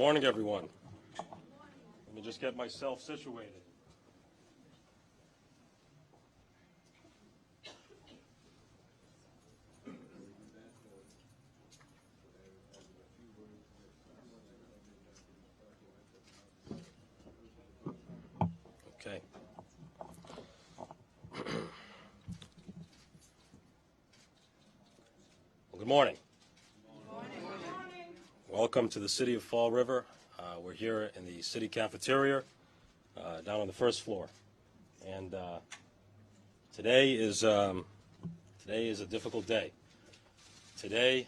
Morning, everyone. Let me just get myself situated. Okay. Well, good morning. Welcome to the city of Fall River. We're here in the city cafeteria down on the first floor. And today is a difficult day. Today,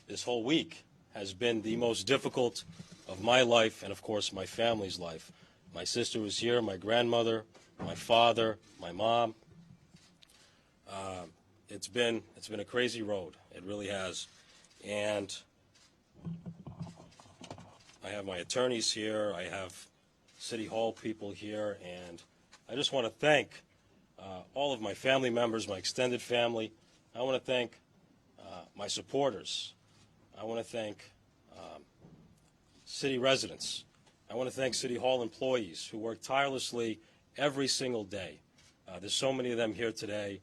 this whole week, has been the most difficult of my life and, of course, my family's life. My sister was here, my grandmother, my father, my mom. It's been a crazy road. It really has. And I have my attorneys here. I have City Hall people here. And I just want to thank all of my family members, my extended family. I want to thank my supporters. I want to thank city residents. I want to thank City Hall employees who work tirelessly every single day. There's so many of them here today,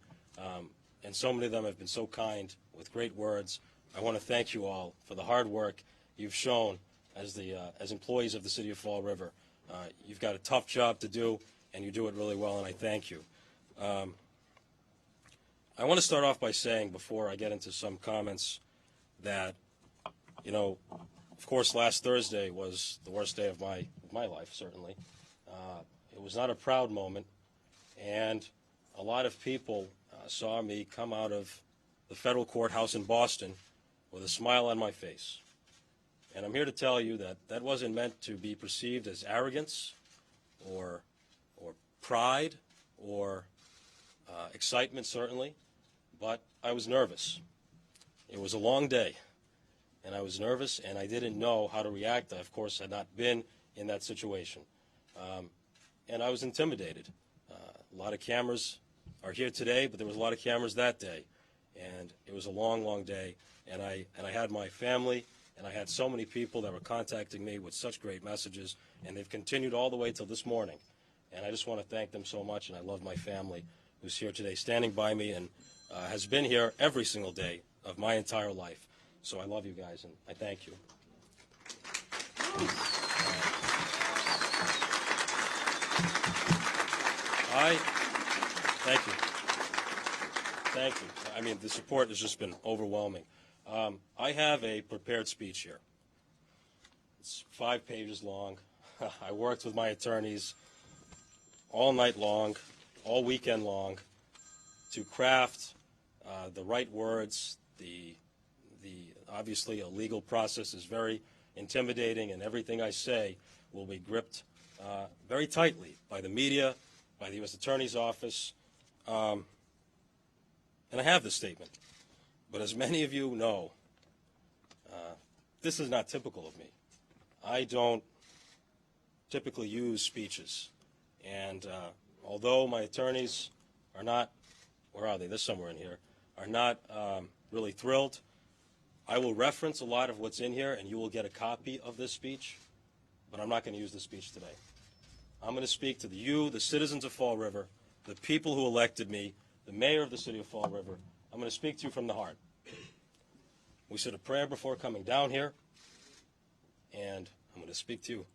and so many of them have been so kind with great words. I want to thank you all for the hard work you've shown as employees of the City of Fall River. You've got a tough job to do, and you do it really well, and I thank you. I want to start off by saying, before I get into some comments, that, of course, last Thursday was the worst day of my life, certainly. It was not a proud moment, and a lot of people saw me come out of the federal courthouse in Boston with a smile on my face. And I'm here to tell you that that wasn't meant to be perceived as arrogance or pride or excitement, certainly, but I was nervous. It was a long day, and I was nervous, and I didn't know how to react. I, of course, had not been in that situation, and I was intimidated. A lot of cameras are here today, but there was a lot of cameras that day, and it was a long, long day, and I had my family, and I had so many people that were contacting me with such great messages, and they've continued all the way till this morning, and I just want to thank them so much, and I love my family who's here today, standing by me, and has been here every single day of my entire life. So I love you guys, and I thank you. Thank you. Thank you. I mean, the support has just been overwhelming. I have a prepared speech here. It's 5 pages long. I worked with my attorneys all night long, all weekend long, to craft the right words. The obviously a legal process is very intimidating, and everything I say will be gripped very tightly by the media, by the U.S. Attorney's Office, and I have this statement. But as many of you know, this is not typical of me. I don't typically use speeches, and although my attorneys are not, where are they? They're somewhere in here, are not really thrilled, I will reference a lot of what's in here, and you will get a copy of this speech, but I'm not going to use this speech today. I'm going to speak to the citizens of Fall River, the people who elected me, the mayor of the city of Fall River. I'm going to speak to you from the heart. We said a prayer before coming down here, and I'm going to speak to you.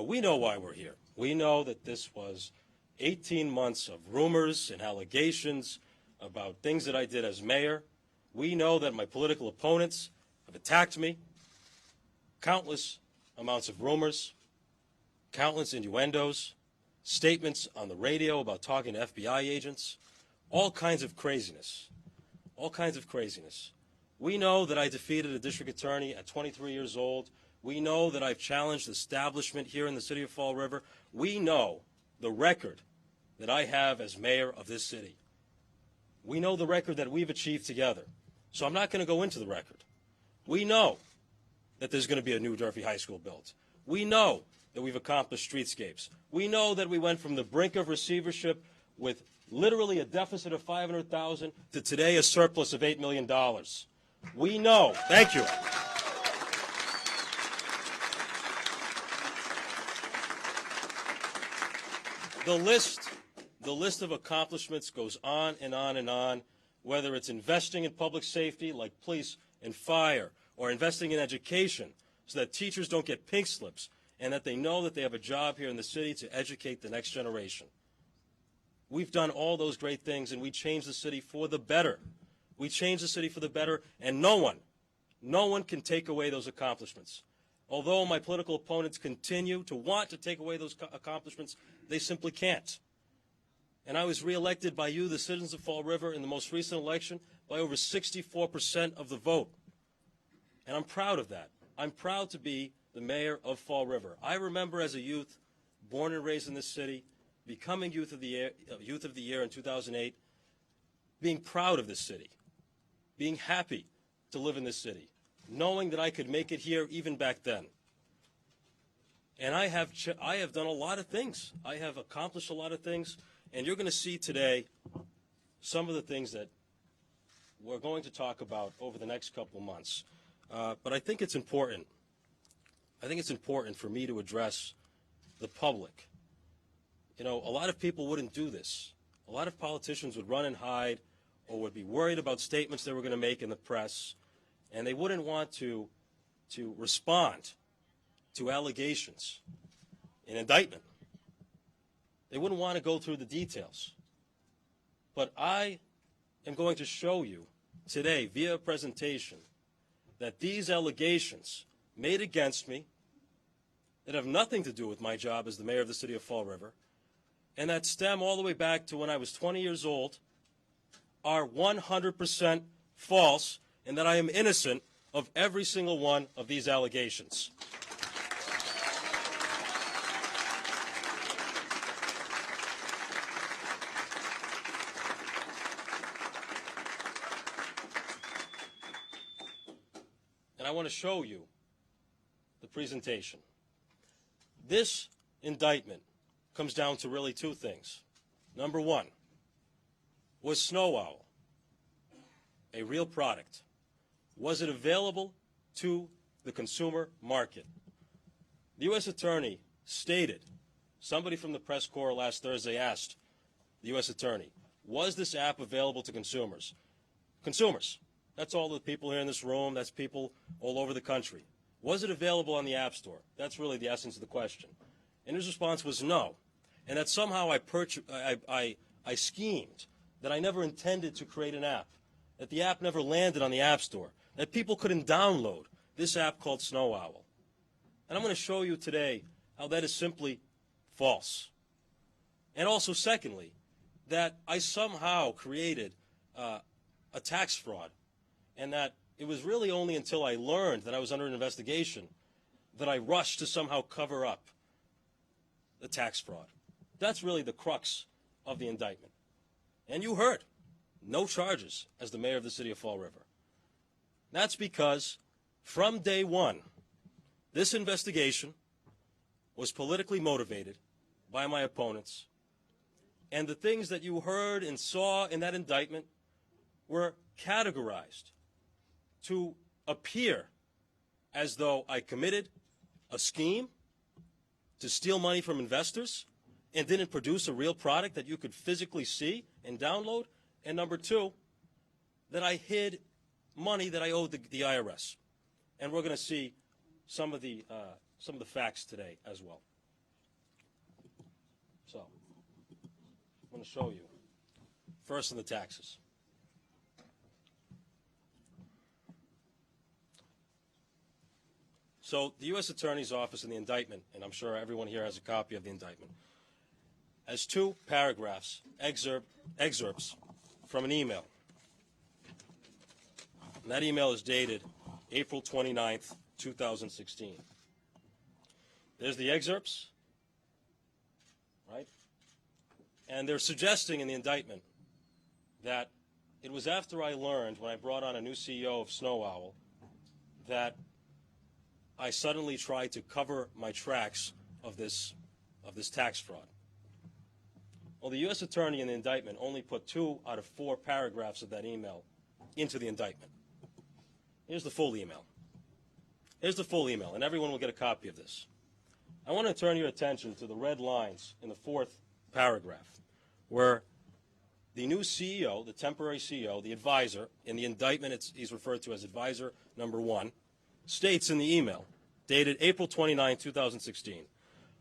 We know why we're here. We know that this was 18 months of rumors and allegations about things that I did as mayor. We know that my political opponents have attacked me. Countless amounts of rumors, countless innuendos, statements on the radio about talking to FBI agents, all kinds of craziness. All kinds of craziness. We know that I defeated a district attorney at 23 years old. We know that I've challenged the establishment here in the city of Fall River. We know the record that I have as mayor of this city. We know the record that we've achieved together. So I'm not going to go into the record. We know that there's going to be a new Durfee High School built. We know that we've accomplished streetscapes. We know that we went from the brink of receivership with literally a deficit of $500,000 to today a surplus of $8 million. We know. Thank you. The list of accomplishments goes on and on and on, whether it's investing in public safety like police and fire, or investing in education so that teachers don't get pink slips and that they know that they have a job here in the city to educate the next generation. We've done all those great things, and we changed the city for the better. We changed the city for the better, and no one can take away those accomplishments. Although my political opponents continue to want to take away those accomplishments, they simply can't. And I was reelected by you, the citizens of Fall River, in the most recent election by over 64% of the vote. And I'm proud of that. I'm proud to be the mayor of Fall River. I remember as a youth, born and raised in this city, becoming Youth of the Year in 2008, being proud of this city, being happy to live in this city, knowing that I could make it here even back then. And I have done a lot of things. I have accomplished a lot of things, and you're going to see today some of the things that we're going to talk about over the next couple of months. But I think it's important. I think it's important for me to address the public. You know, a lot of people wouldn't do this. A lot of politicians would run and hide or would be worried about statements they were going to make in the press, and they wouldn't want to respond to allegations, an indictment. They wouldn't want to go through the details. But I am going to show you today via a presentation that these allegations made against me that have nothing to do with my job as the mayor of the city of Fall River and that stem all the way back to when I was 20 years old are 100% false, and that I am innocent of every single one of these allegations. And I want to show you the presentation. This indictment comes down to really two things. Number one, was SnowOwl a real product? Was it available to the consumer market? The U.S. Attorney stated, somebody from the press corps last Thursday asked the U.S. Attorney, was this app available to consumers? Consumers. That's all the people here in this room. That's people all over the country. Was it available on the App Store? That's really the essence of the question. And his response was no. And that somehow I schemed, that I never intended to create an app, that the app never landed on the App Store, that people couldn't download this app called SnowOwl. And I'm going to show you today how that is simply false. And also, secondly, that I somehow created a tax fraud, and that it was really only until I learned that I was under an investigation that I rushed to somehow cover up the tax fraud. That's really the crux of the indictment. And you heard, no charges as the mayor of the city of Fall River. That's because from day one, this investigation was politically motivated by my opponents, and the things that you heard and saw in that indictment were categorized to appear as though I committed a scheme to steal money from investors and didn't produce a real product that you could physically see and download. And number two, that I hid money that I owed the IRS. And we're going to see some of the facts today as well. So I'm going to show you first in the taxes. So the U.S. Attorney's Office in the indictment, and I'm sure everyone here has a copy of the indictment, has two paragraphs, excerpts from an email. And that email is dated April 29th, 2016. There's the excerpts, right? And they're suggesting in the indictment that it was after I learned, when I brought on a new CEO of SnowOwl, that I suddenly tried to cover my tracks of this tax fraud. Well, the U.S. Attorney in the indictment only put 2 out of 4 paragraphs of that email into the indictment. Here's the full email. Here's the full email, and everyone will get a copy of this. I want to turn your attention to the red lines in the 4th paragraph, where the new CEO, the temporary CEO, the advisor, in the indictment he's referred to as advisor number 1, states in the email, dated April 29, 2016,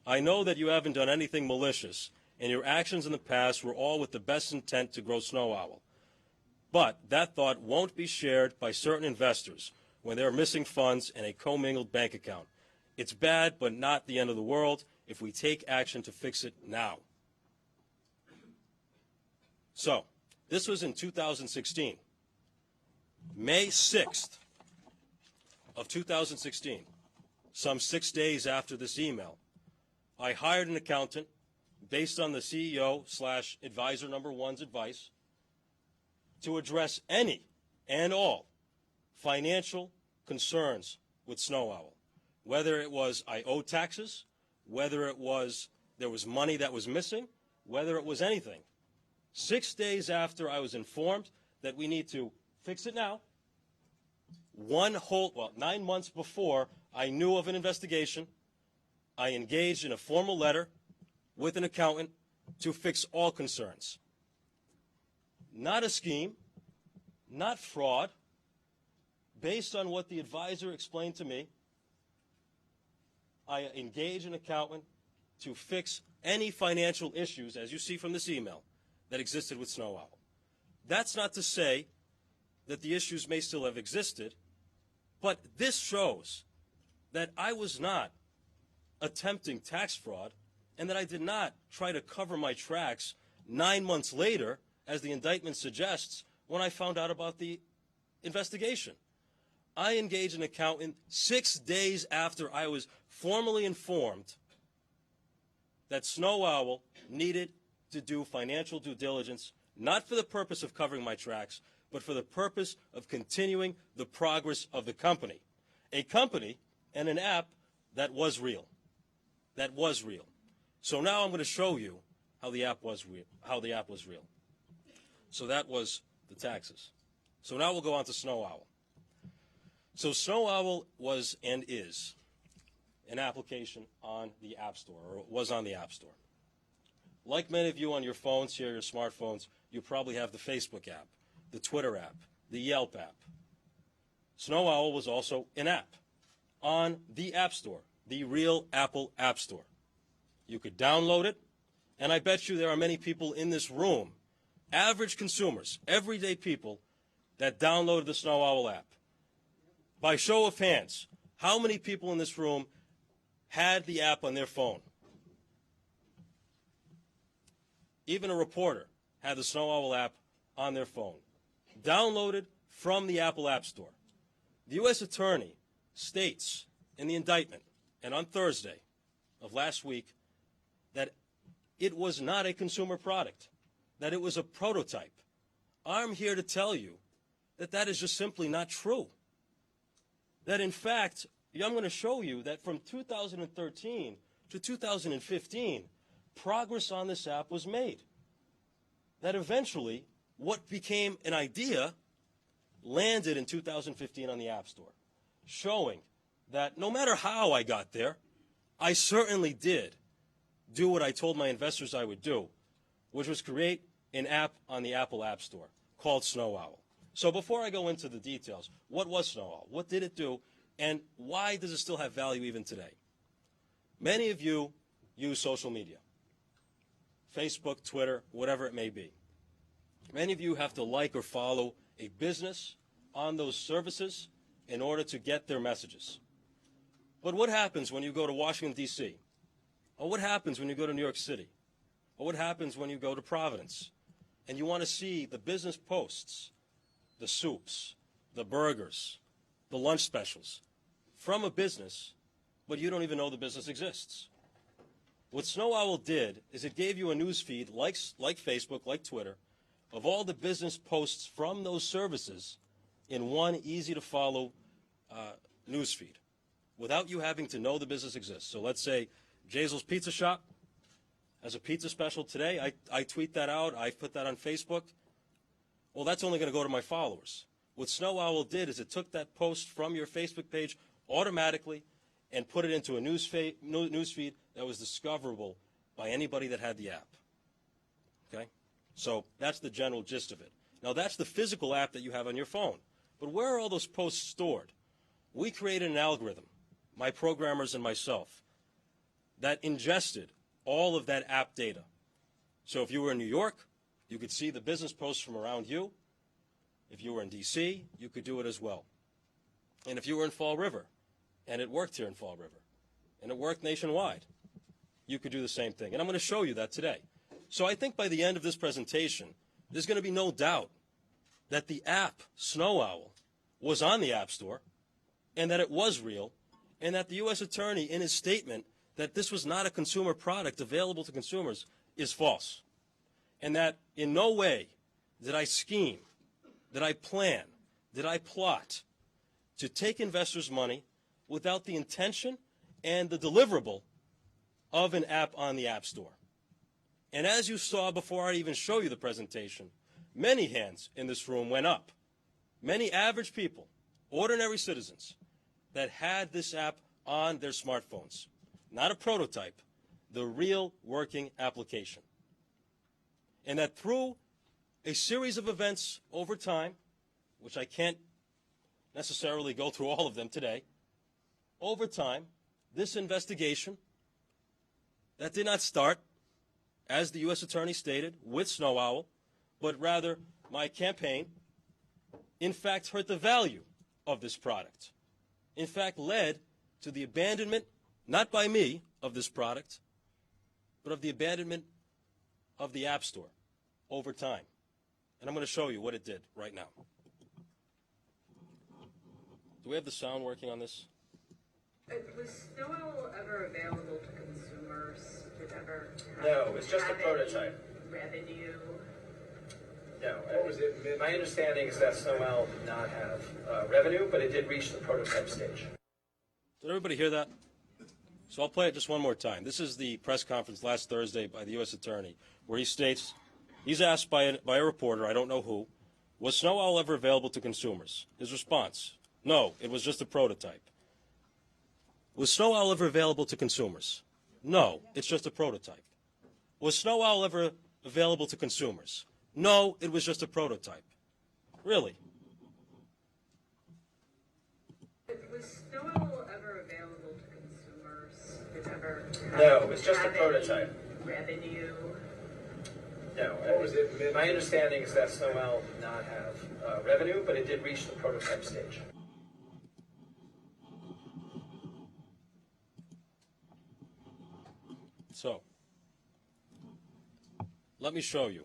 I know that you haven't done anything malicious, and your actions in the past were all with the best intent to grow SnowOwl. But that thought won't be shared by certain investors when there are missing funds in a commingled bank account. It's bad, but not the end of the world if we take action to fix it now. So, this was in 2016. May 6th of 2016, some 6 days after this email, I hired an accountant based on the CEO/advisor number 1's advice to address any and all financial concerns with SnowOwl, whether it was I owed taxes, whether it was there was money that was missing, whether it was anything. 6 days after I was informed that we need to fix it now, 9 months before I knew of an investigation, I engaged in a formal letter with an accountant to fix all concerns. Not a scheme, not fraud, based on what the advisor explained to me. I engaged an accountant to fix any financial issues, as you see from this email, that existed with SnowOwl. That's not to say that the issues may still have existed, but this shows that I was not attempting tax fraud and that I did not try to cover my tracks 9 months later, as the indictment suggests, when I found out about the investigation. I engaged an accountant 6 days after I was formally informed that SnowOwl needed to do financial due diligence, not for the purpose of covering my tracks, but for the purpose of continuing the progress of the company. A company and an app that was real. That was real. So now I'm going to show you how the app was real. So that was the taxes. So now we'll go on to SnowOwl. So SnowOwl was and is an application on the App Store, or it was on the App Store. Like many of you on your phones here, your smartphones, you probably have the Facebook app, the Twitter app, the Yelp app. SnowOwl was also an app on the App Store, the real Apple App Store. You could download it, and I bet you there are many people in this room, average consumers, everyday people, that downloaded the SnowOwl app. By show of hands, how many people in this room had the app on their phone? Even a reporter had the SnowOwl app on their phone, downloaded from the Apple App Store. The U.S. Attorney states in the indictment, and on Thursday of last week, that it was not a consumer product, that it was a prototype. I'm here to tell you that that is just simply not true. That in fact, I'm going to show you that from 2013 to 2015, progress on this app was made. That eventually, what became an idea landed in 2015 on the App Store, showing that no matter how I got there, I certainly did do what I told my investors I would do, which was create an app on the Apple App Store called SnowOwl. So before I go into the details, what was SnowOwl? What did it do? And why does it still have value even today? Many of you use social media, Facebook, Twitter, whatever it may be. Many of you have to like or follow a business on those services in order to get their messages. But what happens when you go to Washington, D.C.? Or what happens when you go to New York City? Or what happens when you go to Providence? And you want to see the business posts, the soups, the burgers, the lunch specials from a business, but you don't even know the business exists. What SnowOwl did is it gave you a news feed like Facebook, like Twitter, of all the business posts from those services in one easy-to-follow news feed. without you having to know the business exists. So let's say Jazel's Pizza Shop has a pizza special today. I tweet that out. I put that on Facebook. Well, that's only going to go to my followers. What SnowOwl did is it took that post from your Facebook page automatically and put it into a news feed that was discoverable by anybody that had the app. Okay? So that's the general gist of it. Now, that's the physical app that you have on your phone. But where are all those posts stored? We created an algorithm, my programmers and myself, that ingested all of that app data. So if you were in New York, you could see the business posts from around you. If you were in D.C., you could do it as well. And if you were in Fall River, and it worked here in Fall River, and it worked nationwide, you could do the same thing. And I'm going to show you that today. So I think by the end of this presentation, there's going to be no doubt that the app, SnowOwl, was on the App Store, and that it was real, and that the U.S. Attorney, in his statement that this was not a consumer product available to consumers, is false. And that in no way did I scheme, did I plan, did I plot to take investors' money without the intention and the deliverable of an app on the App Store. And as you saw before I even show you the presentation, many hands in this room went up. Many average people, ordinary citizens, that had this app on their smartphones. Not a prototype, the real working application. And that through a series of events over time, which I can't necessarily go through all of them today, over time, this investigation that did not start, as the U.S. Attorney stated, with SnowOwl, but rather my campaign, in fact hurt the value of this product. In fact, led to the abandonment, not by me, of this product, but of the abandonment of the App Store over time. And I'm going to show you what it did right now. Do we have the sound working on this? Was SnowOwl ever available to consumers? Did ever No, it's just a prototype. Revenue? No. My understanding is that SnowOwl did not have revenue, but it did reach the prototype stage. Did everybody hear that? So I'll play it just one more time. This is the press conference last Thursday by the U.S. Attorney, where he states, he's asked by a reporter, I don't know who, was SnowOwl ever available to consumers? His response, no, it was just a prototype. Was SnowOwl ever available to consumers? No, it's just a prototype. Was SnowOwl ever available to consumers? No, it was just a prototype. Really? Was SnowOwl ever available to consumers? Did ever No, it's just a prototype. Revenue? No. My understanding is that SnowOwl did not have revenue, but it did reach the prototype stage. So, let me show you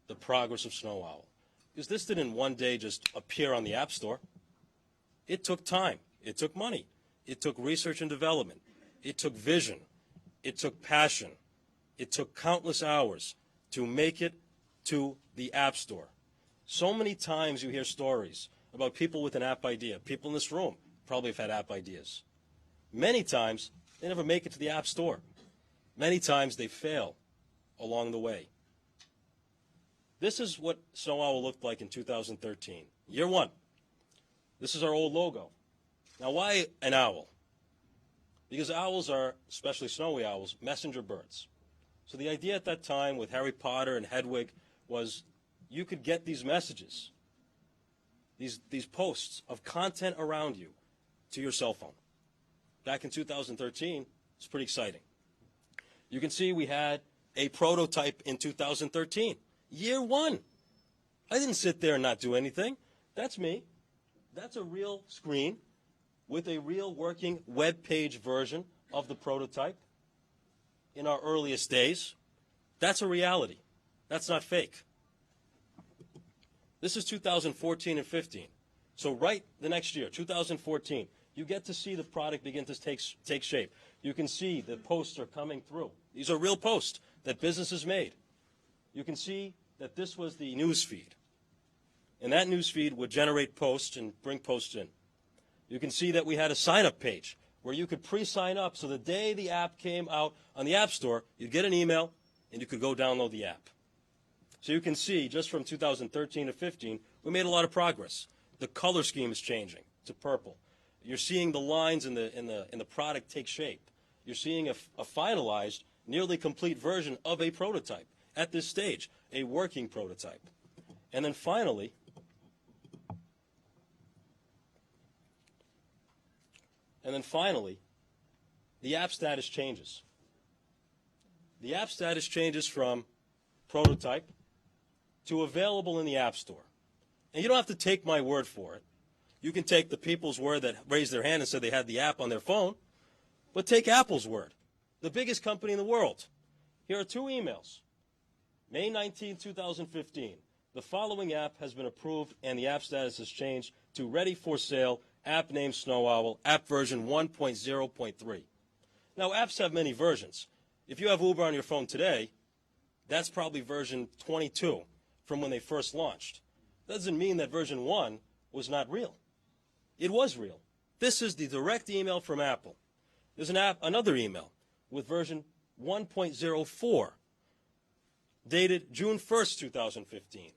the progress of SnowOwl. Because this didn't one day just appear on the App Store. It took time. It took money. It took research and development. It took vision. It took passion. It took countless hours to make it to the App Store. So many times you hear stories about people with an app idea. People in this room probably have had app ideas. Many times, they never make it to the App Store. Many times they fail along the way. This is what SnowOwl looked like in 2013. Year one. This is our old logo. Now, why an owl? Because owls are, especially snowy owls, messenger birds. So the idea at that time with Harry Potter and Hedwig was you could get these messages, these posts of content around you to your cell phone. Back in 2013, it's pretty exciting. You can see we had a prototype in 2013. Year one. I didn't sit there and not do anything. That's me. That's a real screen with a real working web page version of the prototype in our earliest days. That's a reality. That's not fake. This is 2014 and 15. So right the next year, 2014, you get to see the product begin to take shape. You can see the posts are coming through. These are real posts that businesses made. You can see that this was the news feed. And that news feed would generate posts and bring posts in. You can see that we had a sign-up page where you could pre-sign up, so the day the app came out on the App Store, you'd get an email and you could go download the app. So you can see, just from 2013 to 15, we made a lot of progress. The color scheme is changing to purple. You're seeing the lines in the product take shape. You're seeing a finalized, nearly complete version of a prototype at this stage, a working prototype. And then finally, the app status changes. The app status changes from prototype to available in the App Store. And you don't have to take my word for it. You can take the people's word that raised their hand and said they had the app on their phone, but take Apple's word, the biggest company in the world. Here are 2 emails. May 19, 2015. The following app has been approved and the app status has changed to ready for sale, app name SnowOwl, app version 1.0.3. Now, apps have many versions. If you have Uber on your phone today, that's probably version 22 from when they first launched. Doesn't mean that version 1 was not real. It was real. This is the direct email from Apple. There's another email with version 1.04, dated June 1st, 2015.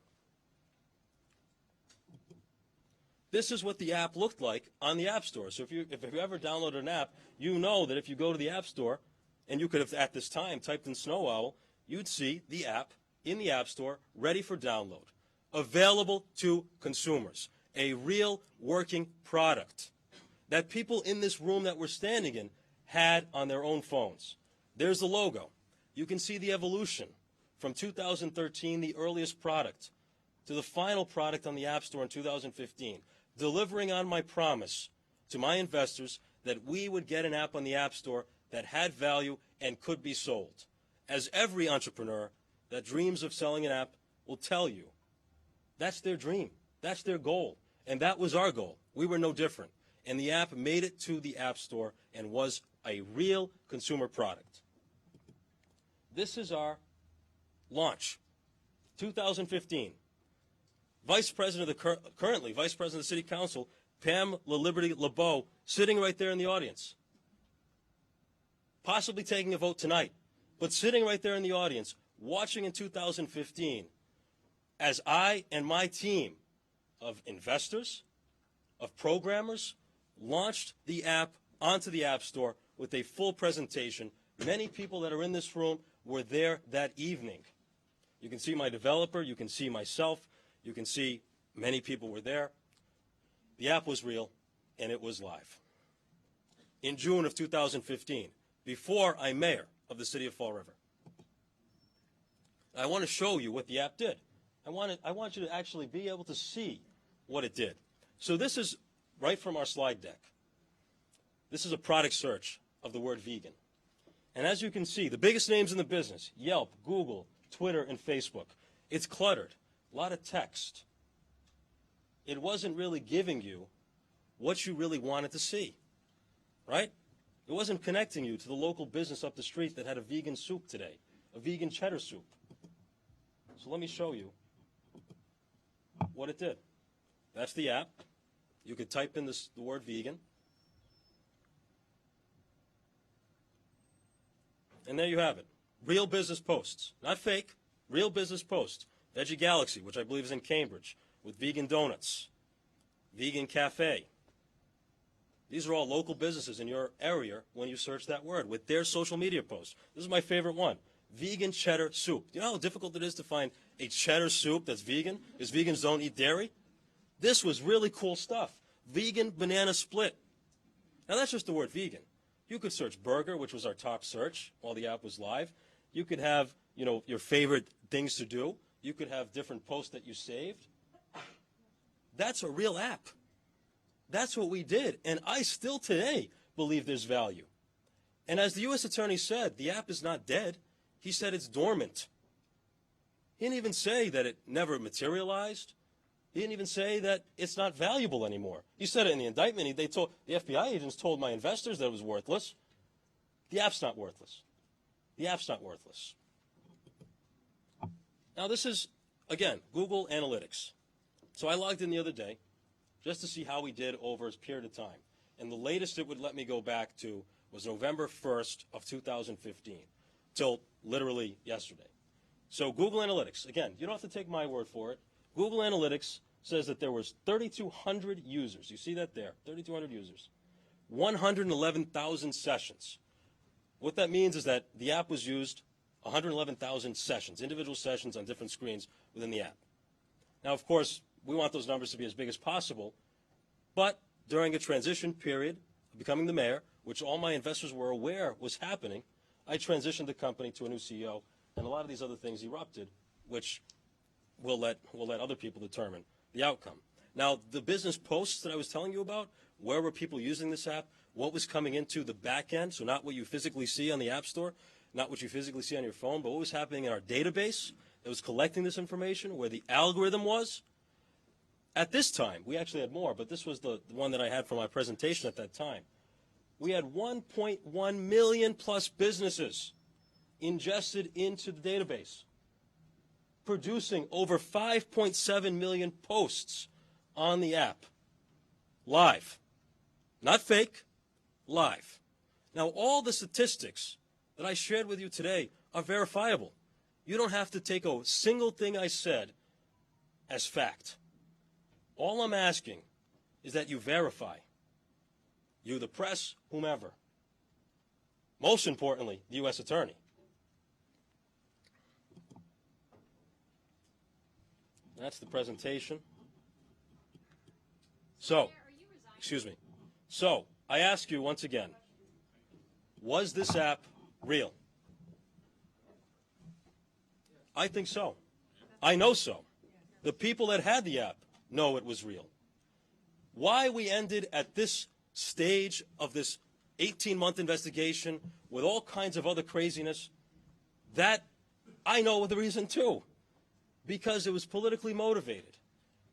This is what the app looked like on the App Store. So if you ever downloaded an app, you know that if you go to the App Store, and you could have at this time typed in SnowOwl, you'd see the app in the App Store ready for download, available to consumers, a real working product that people in this room that we're standing in had on their own phones. There's the logo. You can see the evolution from 2013, the earliest product, to the final product on the App Store in 2015, delivering on my promise to my investors that we would get an app on the App Store that had value and could be sold. As every entrepreneur that dreams of selling an app will tell you, that's their dream, that's their goal, and that was our goal. We were no different. And the app made it to the App Store and was a real consumer product. This is our launch, 2015. Currently Vice President of the City Council, Pam LaLiberty LeBeau, sitting right there in the audience, possibly taking a vote tonight, but sitting right there in the audience, watching in 2015, as I and my team of investors, of programmers, launched the app onto the App Store with a full presentation. Many people that are in this room were there that evening. You can see my developer, you can see myself, you can see many people were there. The app was real, and it was live. In June of 2015, before I'm mayor of the city of Fall River. I want to show you what the app did. I want you to actually be able to see what it did. So this is right from our slide deck. This is a product search of the word vegan. And as you can see, the biggest names in the business, Yelp, Google, Twitter, and Facebook. It's cluttered, a lot of text. It wasn't really giving you what you really wanted to see, right? It wasn't connecting you to the local business up the street that had a vegan soup today, a vegan cheddar soup. So let me show you what it did. That's the app. You could type in the word vegan. And there you have it. Real business posts. Not fake. Real business posts. Veggie Galaxy, which I believe is in Cambridge, with vegan donuts. Vegan Cafe. These are all local businesses in your area when you search that word with their social media posts. This is my favorite one. Vegan cheddar soup. Do you know how difficult it is to find a cheddar soup that's vegan? Because vegans don't eat dairy. This was really cool stuff. Vegan banana split. Now that's just the word vegan. You could search burger, which was our top search while the app was live. You could have, your favorite things to do. You could have different posts that you saved. That's a real app. That's what we did. And I still today believe there's value. And as the U.S. Attorney said, the app is not dead. He said it's dormant. He didn't even say that it never materialized. He didn't even say that it's not valuable anymore. He said it in the indictment. The FBI agents told my investors that it was worthless. The app's not worthless. The app's not worthless. Now this is, again, Google Analytics. So I logged in the other day just to see how we did over a period of time. and the latest it would let me go back to was November 1st of 2015, till literally yesterday. So Google Analytics, again, you don't have to take my word for it. Google Analytics says that there was 3,200 users. You see that there, 3,200 users. 111,000 sessions. What that means is that the app was used 111,000 sessions, individual sessions on different screens within the app. Now, of course, we want those numbers to be as big as possible, but during a transition period of becoming the mayor, which all my investors were aware was happening, I transitioned the company to a new CEO, and a lot of these other things erupted, which we'll let other people determine the outcome. Now, the business posts that I was telling you about, where were people using this app, what was coming into the back end, so not what you physically see on the App Store, not what you physically see on your phone, but what was happening in our database that was collecting this information, where the algorithm was. At this time, we actually had more, but this was the one that I had for my presentation at that time. We had 1.1 million plus businesses ingested into the database, producing over 5.7 million posts on the app, live. Not fake, live. Now, all the statistics that I shared with you today are verifiable. You don't have to take a single thing I said as fact. All I'm asking is that you verify. You, the press, whomever. Most importantly, the U.S. Attorney. That's the presentation. So, excuse me. So, I ask you once again, was this app real? I think so. I know so. The people that had the app know it was real. Why we ended at this stage of this 18-month investigation with all kinds of other craziness, that I know the reason too. Because it was politically motivated.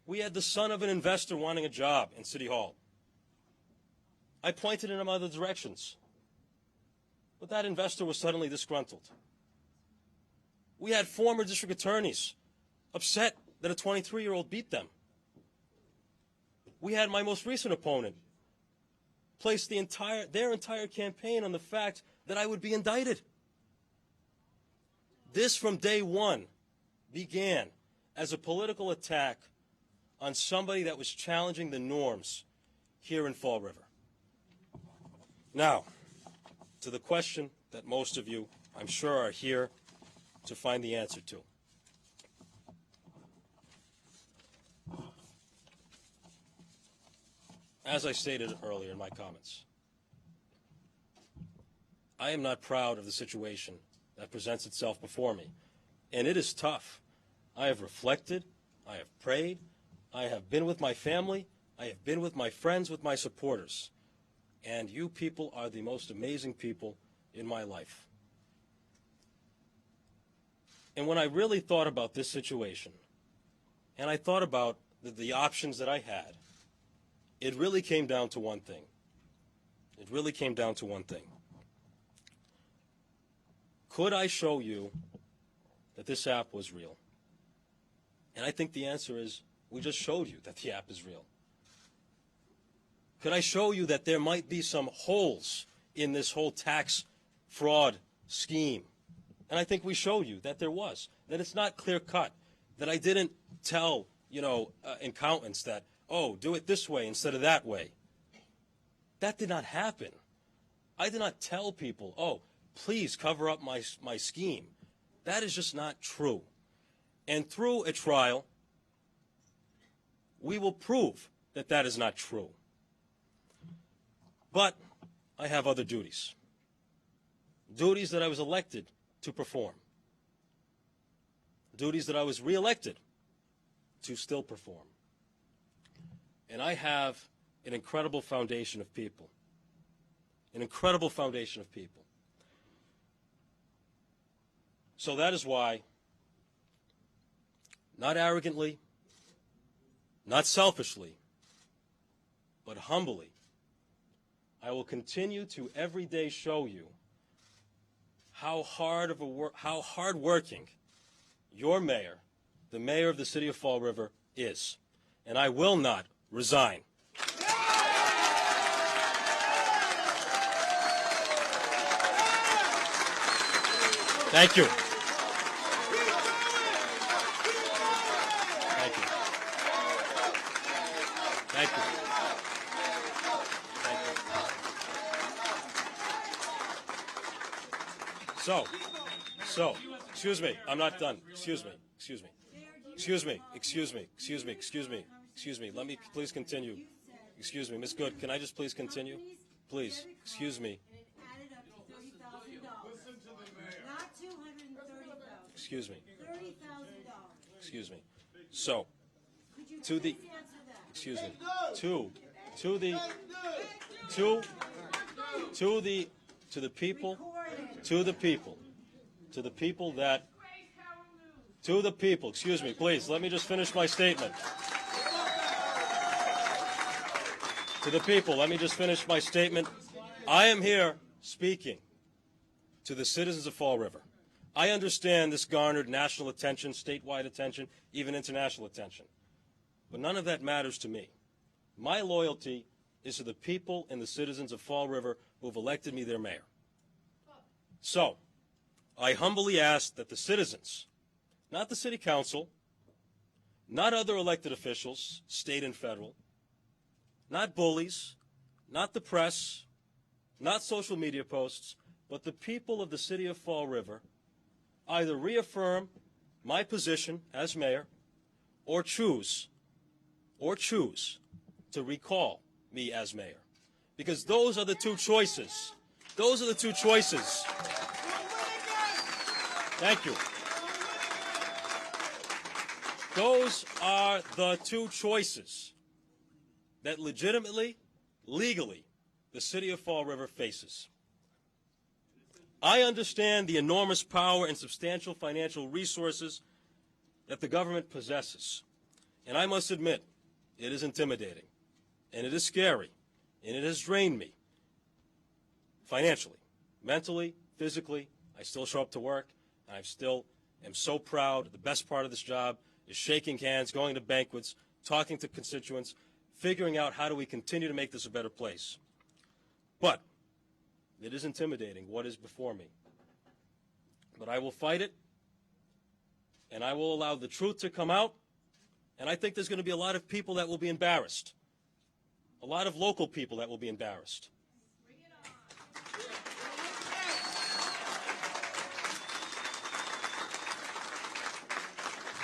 We had the son of an investor wanting a job in City Hall. I pointed in him other directions. But that investor was suddenly disgruntled. We had former district attorneys upset that a 23-year-old beat them. We had my most recent opponent place their entire campaign on the fact that I would be indicted. This, from day one, began as a political attack on somebody that was challenging the norms here in Fall River. Now, to the question that most of you, I'm sure, are here to find the answer to. As I stated earlier in my comments, I am not proud of the situation that presents itself before me, and it is tough. I have reflected, I have prayed, I have been with my family, I have been with my friends, with my supporters, and you people are the most amazing people in my life. And when I really thought about this situation, and I thought about the options that I had, it really came down to one thing. It really came down to one thing. Could I show you that this app was real? And I think the answer is, we just showed you that the app is real. Could I show you that there might be some holes in this whole tax fraud scheme? And I think we showed you that there was, that it's not clear cut, that I didn't tell, accountants that, oh, do it this way instead of that way. That did not happen. I did not tell people, oh, please cover up my scheme. That is just not true. And through a trial, we will prove that that is not true. But I have other duties. Duties that I was elected to perform. Duties that I was reelected to still perform. And I have an incredible foundation of people. An incredible foundation of people. So that is why, not arrogantly, not selfishly, but humbly, I will continue to every day show you how hardworking your mayor, the mayor of the city of Fall River, is. And I will not resign. Thank you. Thank you. Thank you. Thank you. So, excuse me, I'm not done. Excuse me. Let me please continue. Excuse me, Ms. Good, can I just please continue? Please, excuse me. Excuse me. Excuse me. So, to the, excuse me, to the people excuse me, please, let me just finish my statement. To the people, let me just finish my statement. I am here speaking to the citizens of Fall River. I understand this garnered national attention, statewide attention, even international attention. But none of that matters to me. My loyalty is to the people and the citizens of Fall River who have elected me their mayor. So, I humbly ask that the citizens, not the city council, not other elected officials, state and federal, not bullies, not the press, not social media posts, but the people of the city of Fall River either reaffirm my position as mayor or choose to recall me as mayor. Because those are the two choices. Those are the two choices. Thank you. Those are the two choices that legitimately, legally, the city of Fall River faces. I understand the enormous power and substantial financial resources that the government possesses. And I must admit, it is intimidating, and it is scary, and it has drained me financially, mentally, physically. I still show up to work, and I still am so proud. The best part of this job is shaking hands, going to banquets, talking to constituents, figuring out how do we continue to make this a better place. But it is intimidating what is before me. But I will fight it, and I will allow the truth to come out, and I think there's going to be a lot of people that will be embarrassed, a lot of local people that will be embarrassed.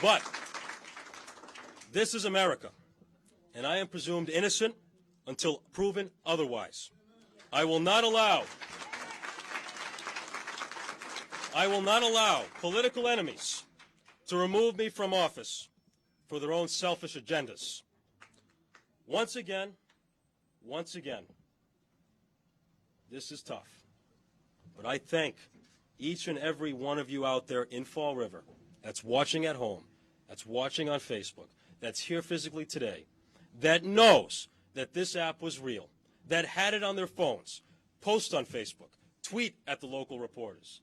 But this is America, and I am presumed innocent until proven otherwise. I will not allow political enemies to remove me from office for their own selfish agendas. Once again, this is tough. But I thank each and every one of you out there in Fall River that's watching at home, that's watching on Facebook, that's here physically today, that knows that this app was real, that had it on their phones, post on Facebook, tweet at the local reporters.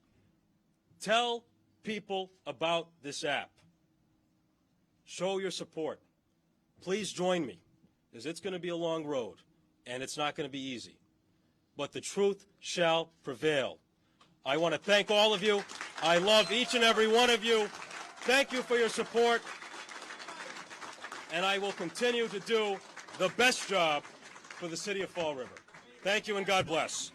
Tell people about this app. Show your support. Please join me, because it's going to be a long road, and it's not going to be easy. But the truth shall prevail. I want to thank all of you. I love each and every one of you. Thank you for your support, and I will continue to do the best job for the city of Fall River. Thank you, and God bless.